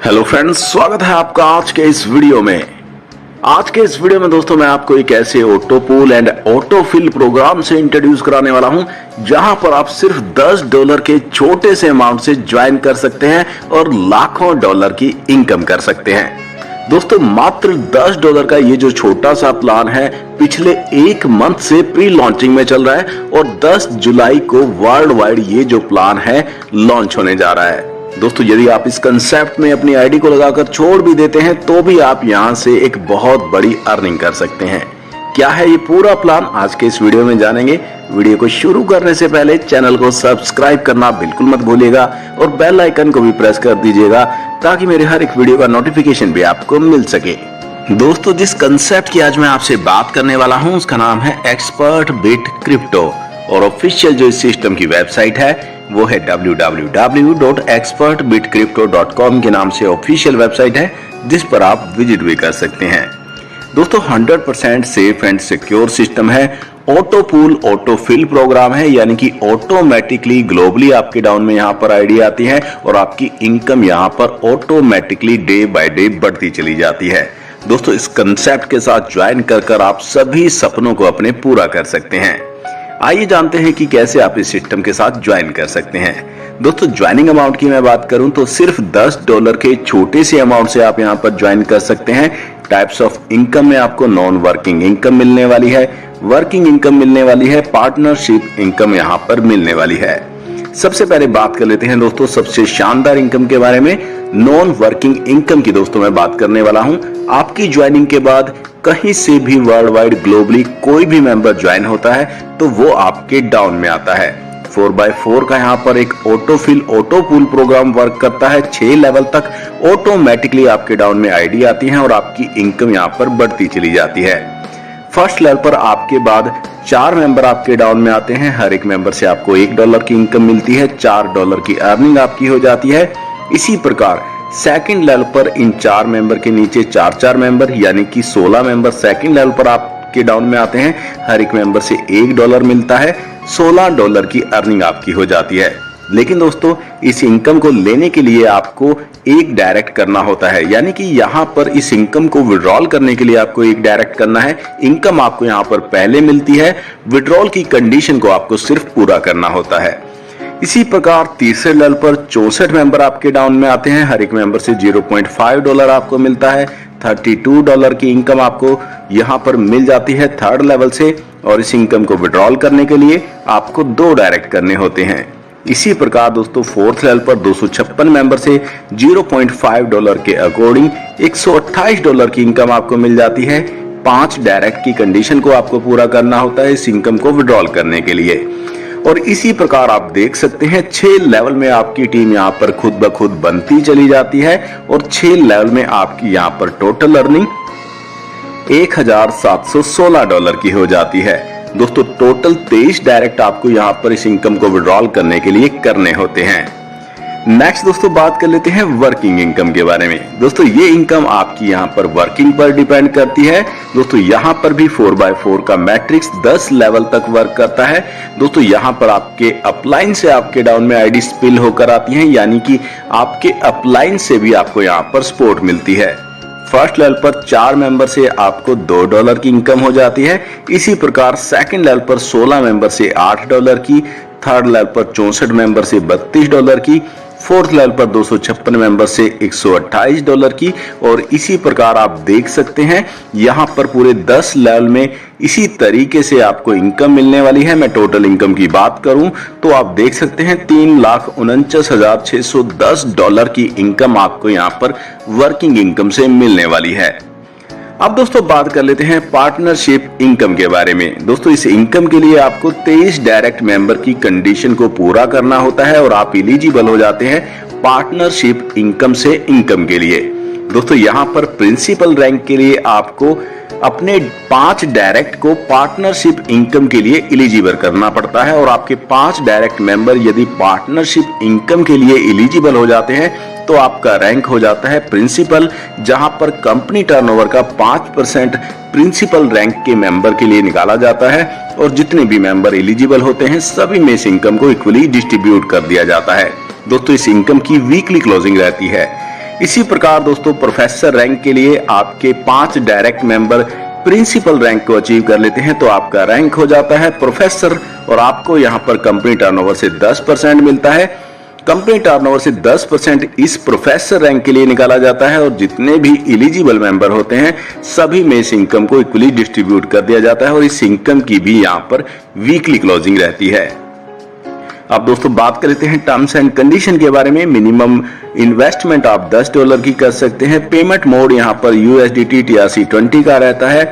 Hello friends, स्वागत है आपका आज के इस वीडियो में। आज के इस वीडियो में दोस्तों मैं आपको एक ऐसे auto pool and auto fill program से इंट्रोड्यूस कराने वाला हूं जहां पर आप सिर्फ $10 के छोटे से अमाउंट से ज्वाइन कर सकते हैं और लाखों डॉलर की इनकम कर सकते हैं। दोस्तों मात्र $10 का ये जो छोटा सा प्लान है पिछले एक मंथ से प्री लॉन्चिंग में चल रहा है और 10 जुलाई को वर्ल्ड वाइड ये जो प्लान है लॉन्च होने जा रहा है। दोस्तों यदि आप इस कंसेप्ट में अपनी आईडी को लगाकर छोड़ भी देते हैं तो भी आप यहां से एक बहुत बड़ी अर्निंग कर सकते हैं। क्या है ये पूरा प्लान, आज के इस वीडियो में जानेंगे। वीडियो को शुरू करने से पहले चैनल को सब्सक्राइब करना बिल्कुल मत भूलिएगा और बेल आइकन को भी प्रेस कर दीजिएगा ताकि मेरे हर एक वीडियो का नोटिफिकेशन भी आपको मिल सके। दोस्तों जिस कंसेप्ट की आज मैं आपसे बात करने वाला हूँ उसका नाम है एक्सपर्ट बिट क्रिप्टो और ऑफिशियल जो इस सिस्टम की वेबसाइट है वो है www.expertbitcrypto.com के नाम से ऑफिशियल वेबसाइट है जिस पर आप विजिट भी कर सकते हैं। दोस्तों 100% सेफ एंड सिक्योर सिस्टम है। Auto pool auto fill program है, यानी कि ऑटोमेटिकली ग्लोबली आपके डाउन में यहाँ पर आईडी आती है और आपकी इनकम यहाँ पर ऑटोमेटिकली डे बाय डे बढ़ती चली जाती है। दोस्तों इस कंसेप्ट के साथ ज्वाइन कर आप सभी सपनों को अपने पूरा कर सकते हैं। आइए जानते हैं कि कैसे आप इस सिस्टम के साथ ज्वाइन कर सकते हैं। दोस्तों ज्वाइनिंग अमाउंट की मैं बात करूं तो सिर्फ $10 के छोटे से अमाउंट से आप यहां पर ज्वाइन कर सकते हैं। टाइप्स ऑफ इनकम में आपको नॉन वर्किंग इनकम मिलने वाली है, वर्किंग इनकम मिलने वाली है, पार्टनरशिप इनकम यहां पर मिलने वाली है। सबसे पहले बात कर लेते हैं दोस्तों सबसे शानदार इनकम के बारे में। नॉन वर्किंग इनकम की दोस्तों मैं बात करने वाला हूं। आपकी ज्वाइनिंग के बाद कहीं से भी वर्ल्ड वाइड ग्लोबली कोई भी मेंबर ज्वाइन होता है तो वो आपके डाउन में आता है। 4x4 का यहाँ पर एक auto fill auto pool program work करता है। 6 लेवल तक ऑटोमेटिकली आपके डाउन में आईडी आती है और आपकी इनकम यहाँ पर बढ़ती चली जाती है। फर्स्ट लेवल पर आपके बाद 4 मेंबर आपके डाउन में आते हैं। हर एक मेंबर से आपको $1 की इनकम मिलती है, $4 की अर्निंग आपकी हो जाती है। इसी प्रकार सेकंड लेवल पर इन 4 मेंबर के नीचे 4 मेंबर यानी कि 16 मेंबर सेकंड लेवल पर आपके डाउन में आते हैं। हर एक मेंबर से $1 मिलता है, $16 की अर्निंग आपकी हो जाती है। लेकिन दोस्तों इस इनकम को लेने के लिए आपको एक डायरेक्ट करना होता है, यानी कि यहाँ पर इस इनकम को विड्रॉल करने के लिए आपको एक डायरेक्ट करना है। इनकम आपको यहाँ पर पहले मिलती है, विड्रॉल की कंडीशन को आपको सिर्फ पूरा करना होता है। इसी प्रकार तीसरे लेवल पर 64 मेंबर आपके डाउन में आते हैं। हर एक मेंबर से $0.5 आपको मिलता है। $32 की इनकम आपको यहाँ पर मिल जाती है थर्ड लेवल से और इस इनकम को विड्रॉल करने के लिए आपको 2 डायरेक्ट करने होते हैं। इसी प्रकार दोस्तों फोर्थ लेवल पर 256 मेंबर से $0.5 के अकॉर्डिंग $128 की इनकम आपको मिल जाती है। 5 डायरेक्ट की कंडीशन को आपको पूरा करना होता है इस इनकम को विड्रॉल करने के लिए। और इसी प्रकार आप देख सकते हैं 6 लेवल में आपकी टीम यहाँ पर खुद ब खुद बनती चली जाती है और 6 लेवल में आपकी यहाँ पर टोटल अर्निंग $1,716 की हो जाती है। दोस्तों टोटल 23 डायरेक्ट आपको यहाँ पर इस इनकम को विड्रॉल करने के लिए करने होते हैं। नेक्स्ट दोस्तों बात कर लेते हैं वर्किंग इनकम के बारे में। दोस्तों ये इनकम आपकी यहाँ पर वर्किंग पर डिपेंड करती है। दोस्तों यहाँ पर भी 4x4 का मैट्रिक्स 10 लेवल तक वर्क करता है। दोस्तों यहाँ पर आपके अपलाइन से आपके डाउन में आईडी स्पिल होकर आती हैं, यानी कि आपके अपलाइन से भी आपको यहाँ पर सपोर्ट मिलती है। फर्स्ट लेवल पर 4 मेंबर से आपको $2 की इनकम हो जाती है। इसी प्रकार सेकंड लेवल पर 16 मेंबर से $8 की, थर्ड लेवल पर 64 मेंबर से $32 की, फोर्थ लेवल पर 256 मेंबर से $128 की और इसी प्रकार आप देख सकते हैं यहाँ पर पूरे 10 लेवल में इसी तरीके से आपको इनकम मिलने वाली है। मैं टोटल इनकम की बात करूं तो आप देख सकते हैं $3,49,610 की इनकम आपको यहाँ पर वर्किंग इनकम से मिलने वाली है। अब दोस्तों बात कर लेते हैं पार्टनरशिप इनकम के बारे में। दोस्तों इस इनकम के लिए आपको 23 डायरेक्ट मेंबर की कंडीशन को पूरा करना होता है और आप एलिजिबल हो जाते हैं पार्टनरशिप इनकम से इनकम के लिए। दोस्तों यहाँ पर प्रिंसिपल रैंक के लिए आपको अपने 5 डायरेक्ट को पार्टनरशिप इनकम के लिए एलिजिबल करना पड़ता है और आपके 5 डायरेक्ट मेंबर यदि पार्टनरशिप इनकम के लिए एलिजिबल हो जाते हैं तो आपका रैंक हो जाता है प्रिंसिपल, जहां पर कंपनी टर्नओवर का 5% प्रिंसिपल रैंक के मेंबर के लिए निकाला जाता है और जितने भी मेंबर एलिजिबल होते हैं सभी में इस इनकम को इक्वली डिस्ट्रीब्यूट कर दिया जाता है। दोस्तों इस इनकम की वीकली क्लोजिंग रहती है। इसी प्रकार दोस्तों प्रोफेसर रैंक के लिए आपके 5 डायरेक्ट मेंबर प्रिंसिपल रैंक को अचीव कर लेते हैं तो आपका रैंक हो जाता है प्रोफेसर, और आपको यहां पर कंपनी टर्नओवर से 10% मिलता है। कंपनी टर्नओवर से 10% इस प्रोफेसर रैंक के लिए निकाला जाता है, और जितने भी एलिजिबल मेंबर होते हैं सभी में इस इनकम को इक्वली डिस्ट्रीब्यूट कर दिया जाता है, और इस इनकम की भी यहां पर वीकली क्लोजिंग रहती है। अब दोस्तों बात कर लेते हैं टर्म्स एंड कंडीशन के बारे में। मिनिमम इन्वेस्टमेंट आप $10 की कर सकते हैं। पेमेंट मोड यहाँ पर USDT TRC20 का रहता है।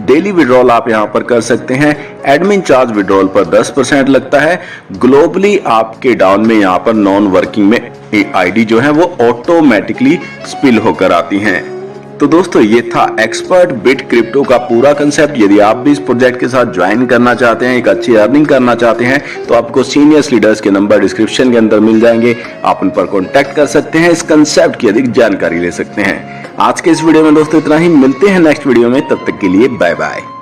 डेली विड्रॉल आप यहाँ पर कर सकते हैं। एडमिन चार्ज विड्रॉल पर 10% लगता है। ग्लोबली आपके डाउन में यहाँ पर नॉन वर्किंग में आईडी जो है वो ऑटोमेटिकली स्पिल होकर आती हैं। तो दोस्तों ये था एक्सपर्ट बिट क्रिप्टो का पूरा कंसेप्ट। यदि आप भी इस प्रोजेक्ट के साथ ज्वाइन करना चाहते हैं, एक अच्छी अर्निंग करना चाहते हैं, तो आपको सीनियर्स लीडर्स के नंबर डिस्क्रिप्शन के अंदर मिल जाएंगे। आप उन पर कॉन्टैक्ट कर सकते हैं, इस कंसेप्ट की अधिक जानकारी ले सकते हैं। आज के इस वीडियो में दोस्तों इतना ही। मिलते हैं नेक्स्ट वीडियो में, तब तक के लिए बाय बाय।